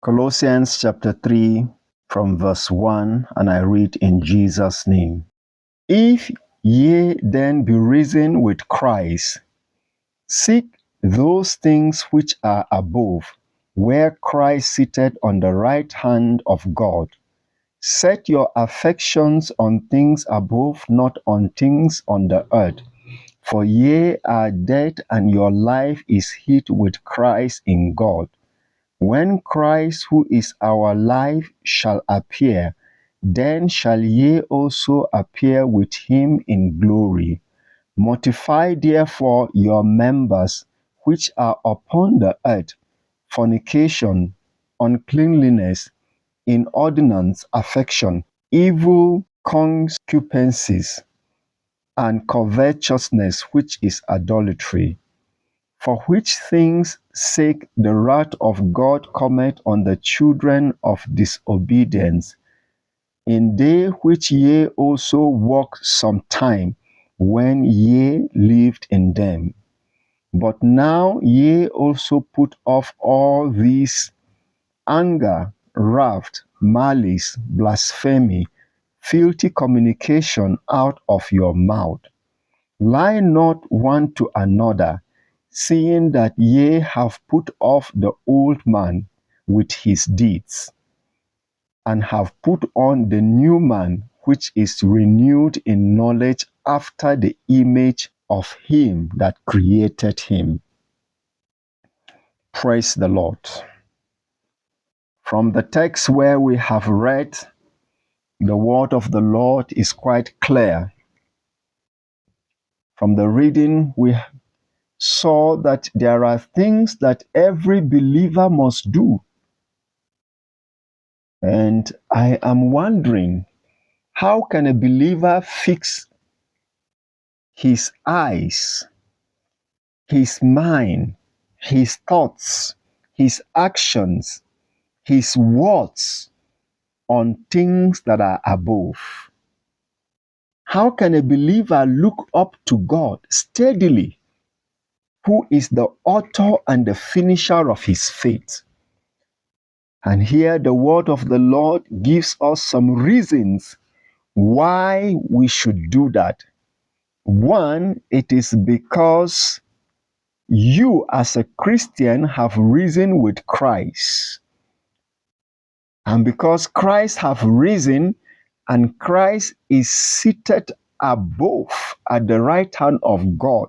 Colossians chapter 3 from verse 1, and I read in Jesus' name. If ye then be risen with Christ, seek those things which are above, where Christ sitteth on the right hand of God. Set your affections on things above, not on things on the earth. For ye are dead, and your life is hid with Christ in God. When Christ, who is our life, shall appear, then shall ye also appear with him in glory. Mortify therefore your members which are upon the earth, fornication, uncleanliness, inordinate affection, evil concupiscences, and covetousness, which is idolatry. For which things sake the wrath of God cometh on the children of disobedience, in they which ye also walked sometime, when ye lived in them. But now ye also put off all these: anger, wrath, malice, blasphemy, filthy communication out of your mouth. Lie not one to another, seeing that ye have put off the old man with his deeds, and have put on the new man, which is renewed in knowledge after the image of him that created him. Praise the Lord. From the text where we have read, the word of the Lord is quite clear. From the reading, we saw that there are things that every believer must do. And I am wondering, how can a believer fix his eyes, his mind, his thoughts, his actions, his words on things that are above? How can a believer look up to God steadily, who is the author and the finisher of his faith? And here the word of the Lord gives us some reasons why we should do that. One, it is because you as a Christian have risen with Christ. And because Christ have risen and Christ is seated above at the right hand of God,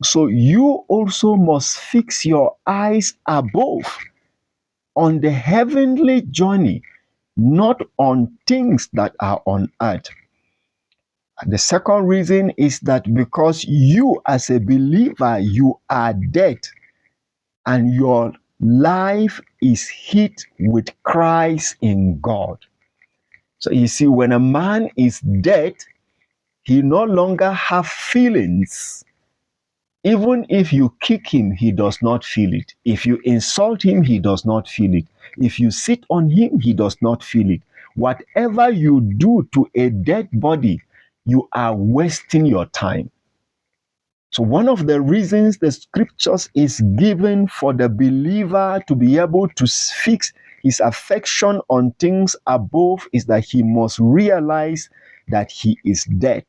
so you also must fix your eyes above on the heavenly journey, not on things that are on earth. The second reason is that because you as a believer, you are dead and your life is hid with Christ in God. So you see, when a man is dead, he no longer have feelings. Even if you kick him, he does not feel it. If you insult him, he does not feel it. If you sit on him, he does not feel it. Whatever you do to a dead body, you are wasting your time. So one of the reasons the scriptures is given for the believer to be able to fix his affection on things above is that he must realize that he is dead.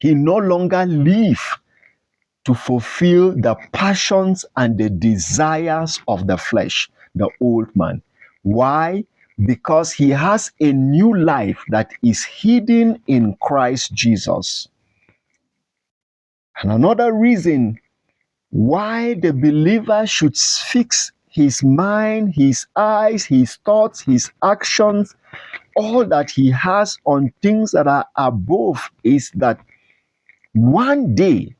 He no longer lives to fulfill the passions and the desires of the flesh, the old man. Why? Because he has a new life that is hidden in Christ Jesus. And another reason why the believer should fix his mind, his eyes, his thoughts, his actions, all that he has on things that are above is that one day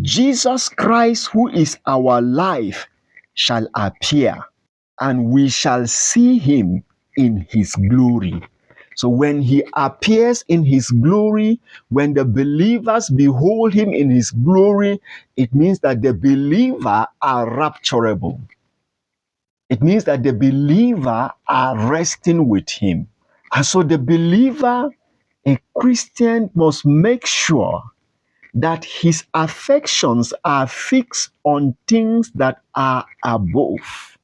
Jesus Christ, who is our life, shall appear and we shall see him in his glory. So when he appears in his glory, when the believers behold him in his glory, it means that the believer are rapturable. It means that the believer are resting with him. And so the believer, a Christian, must make sure that his affections are fixed on things that are above.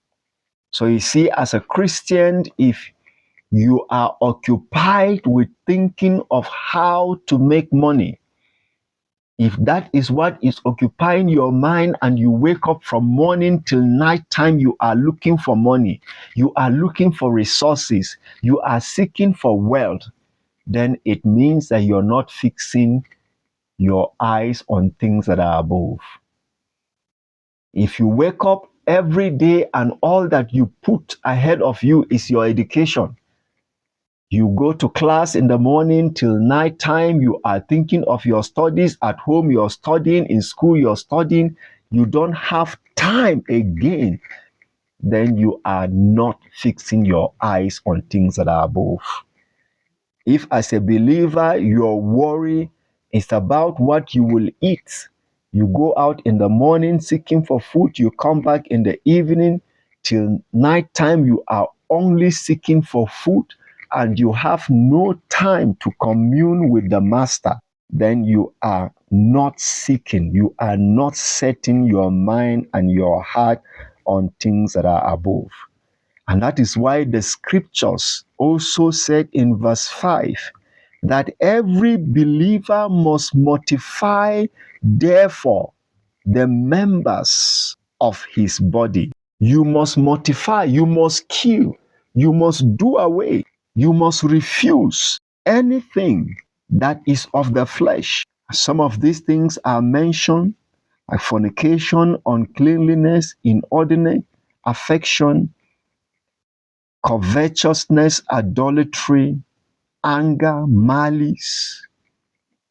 So you see, as a Christian, if you are occupied with thinking of how to make money, if that is what is occupying your mind, and you wake up from morning till night time, you are looking for money, you are looking for resources, you are seeking for wealth, then it means that you're not fixing your eyes on things that are above. If you wake up every day and all that you put ahead of you is your education, you go to class in the morning till night time, you are thinking of your studies at home, you're studying, in school you're studying, you don't have time again, then you are not fixing your eyes on things that are above. If as a believer your worry is about what you will eat, you go out in the morning seeking for food, you come back in the evening, till night time you are only seeking for food, and you have no time to commune with the master, then you are not seeking, you are not setting your mind and your heart on things that are above. And that is why the scriptures also said in verse 5 that every believer must mortify, therefore, the members of his body. You must mortify, you must kill, you must do away, you must refuse anything that is of the flesh. Some of these things are mentioned, like fornication, uncleanliness, inordinate affection, covetousness, idolatry, anger, malice.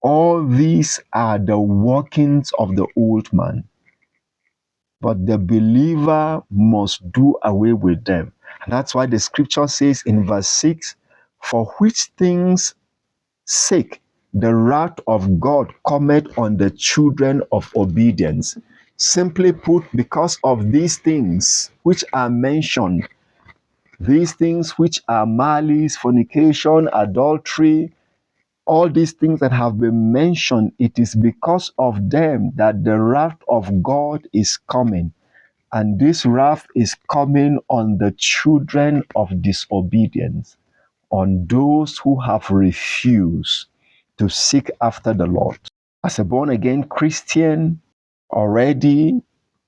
All these are the workings of the old man. But the believer must do away with them. And that's why the scripture says in verse 6, for which things sake the wrath of God cometh on the children of obedience. Simply put, because of these things which are mentioned, these things which are malice, fornication, adultery, all these things that have been mentioned, it is because of them that the wrath of God is coming. And this wrath is coming on the children of disobedience, on those who have refused to seek after the Lord. As a born again Christian, already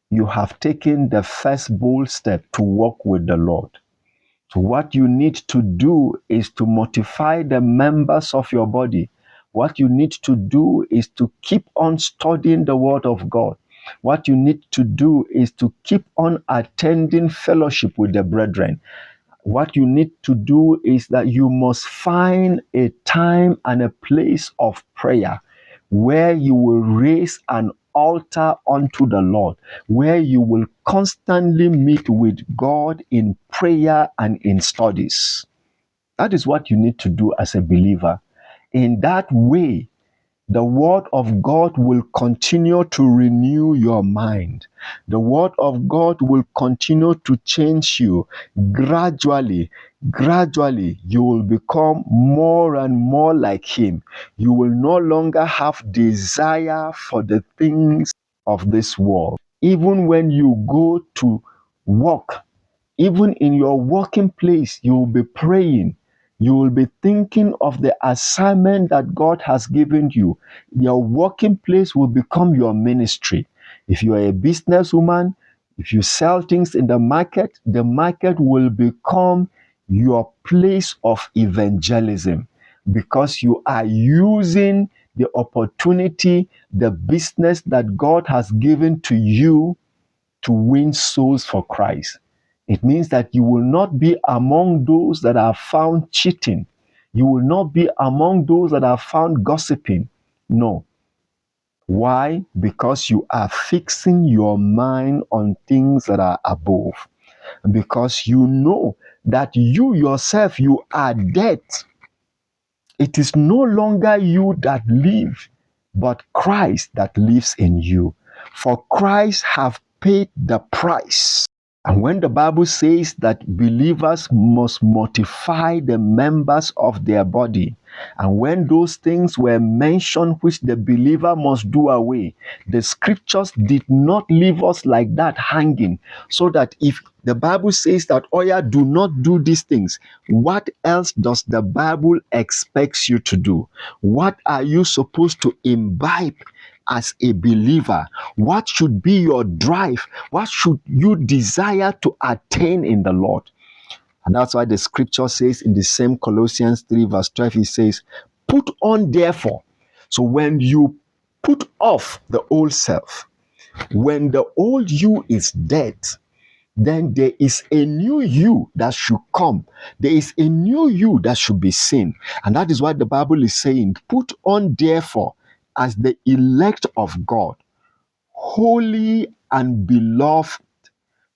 you have taken the first bold step to walk with the Lord. So what you need to do is to mortify the members of your body. What you need to do is to keep on studying the Word of God. What you need to do is to keep on attending fellowship with the brethren. What you need to do is that you must find a time and a place of prayer where you will raise an altar unto the Lord, where you will constantly meet with God in prayer and in studies. That is what you need to do as a believer. In that way, the word of God will continue to renew your mind. The word of God will continue to change you. Gradually, you will become more and more like Him. You will no longer have desire for the things of this world. Even when you go to work, even in your working place, you will be praying. You will be thinking of the assignment that God has given you. Your working place will become your ministry. If you are a businesswoman, if you sell things in the market will become your place of evangelism, because you are using the opportunity, the business that God has given to you to win souls for Christ. It means that you will not be among those that are found cheating. You will not be among those that are found gossiping. No. Why? Because you are fixing your mind on things that are above. Because you know that you yourself, you are dead. It is no longer you that live, but Christ that lives in you. For Christ have paid the price. And when the Bible says that believers must mortify the members of their body, And when those things were mentioned which the believer must do away, the scriptures did not leave us like that hanging. So that if the Bible says that, oh yeah, do not do these things, what else does the Bible expect you to do? What are you supposed to imbibe as a believer? What should be your drive? What should you desire to attain in the Lord? And that's why the scripture says in the same Colossians 3 verse 12, it says, put on therefore. So when you put off the old self, when the old you is dead, then there is a new you that should come. There is a new you that should be seen. And that is what the Bible is saying. Put on therefore as the elect of God, holy and beloved,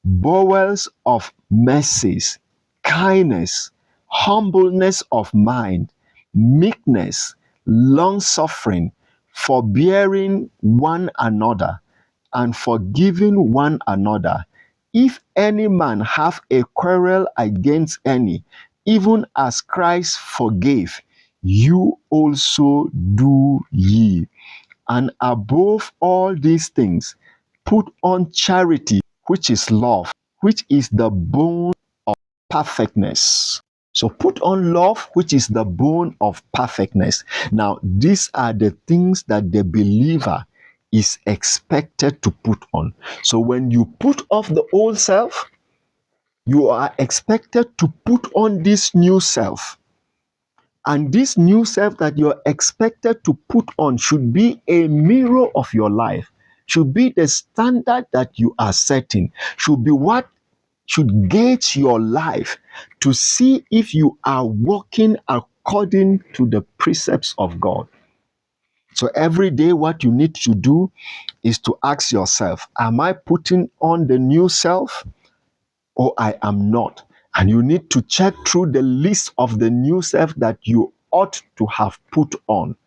bowels of mercies, kindness, humbleness of mind, meekness, long suffering, forbearing one another, and forgiving one another. If any man have a quarrel against any, even as Christ forgave, you also do ye. And above all these things, put on charity, which is love, which is the bone of perfectness. So put on love, which is the bone of perfectness. Now, these are the things that the believer is expected to put on. So when you put off the old self, you are expected to put on this new self. And this new self that you're expected to put on should be a mirror of your life, should be the standard that you are setting, should be what should gauge your life to see if you are walking according to the precepts of God. So every day, what you need to do is to ask yourself, am I putting on the new self or I am not? And you need to check through the list of the new self that you ought to have put on.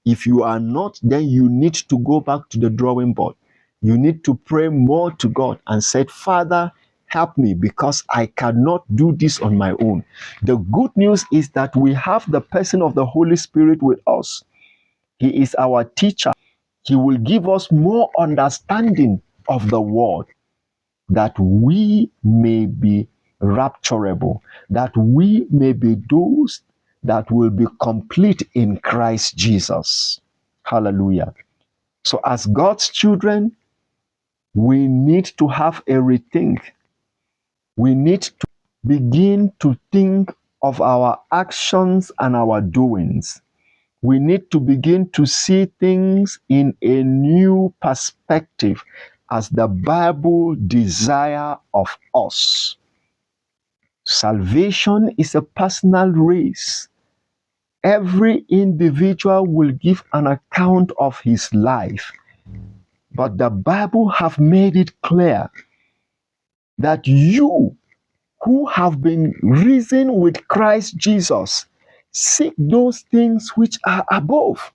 If you are not, then you need to go back to the drawing board. You need to pray more to God and say, Father, help me because I cannot do this on my own. The good news is that we have the person of the Holy Spirit with us. He is our teacher. He will give us more understanding of the word, that we may be rapturable, that we may be those that will be complete in Christ Jesus. Hallelujah. So as God's children, we need to have a rethink. We need to begin to think of our actions and our doings. We need to begin to see things in a new perspective as the Bible desire of us. Salvation is a personal race. Every individual will give an account of his life. But the Bible have made it clear that you who have been risen with Christ Jesus, seek those things which are above.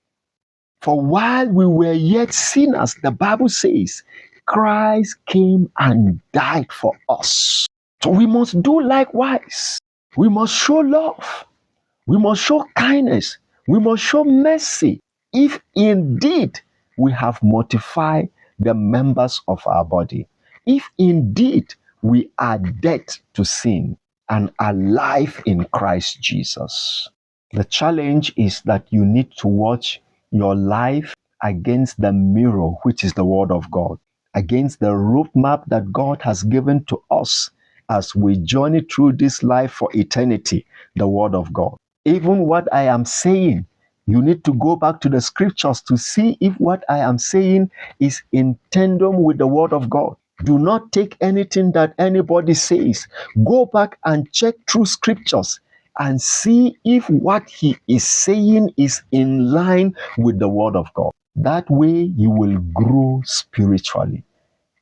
For while we were yet sinners, the Bible says, Christ came and died for us. So we must do likewise. We must show love. We must show kindness. We must show mercy. If indeed we have mortified the members of our body, if indeed we are dead to sin and alive in Christ Jesus. The challenge is that you need to watch your life against the mirror, which is the Word of God, against the roadmap that God has given to us as we journey through this life for eternity, the Word of God. Even what I am saying, you need to go back to the scriptures to see if what I am saying is in tandem with the Word of God. Do not take anything that anybody says. Go back and check through scriptures and see if what he is saying is in line with the Word of God. That way you will grow spiritually.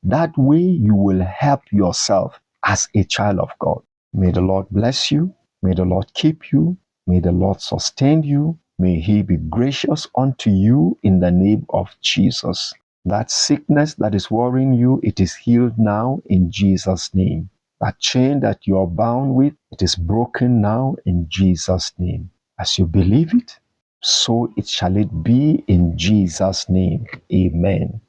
That way you will help yourself as a child of God. May the Lord bless you. May the Lord keep you. May the Lord sustain you. May he be gracious unto you in the name of Jesus. That sickness that is worrying you, it is healed now in Jesus' name. That chain that you are bound with, it is broken now in Jesus' name. As you believe it, So it shall it be in Jesus' name. Amen.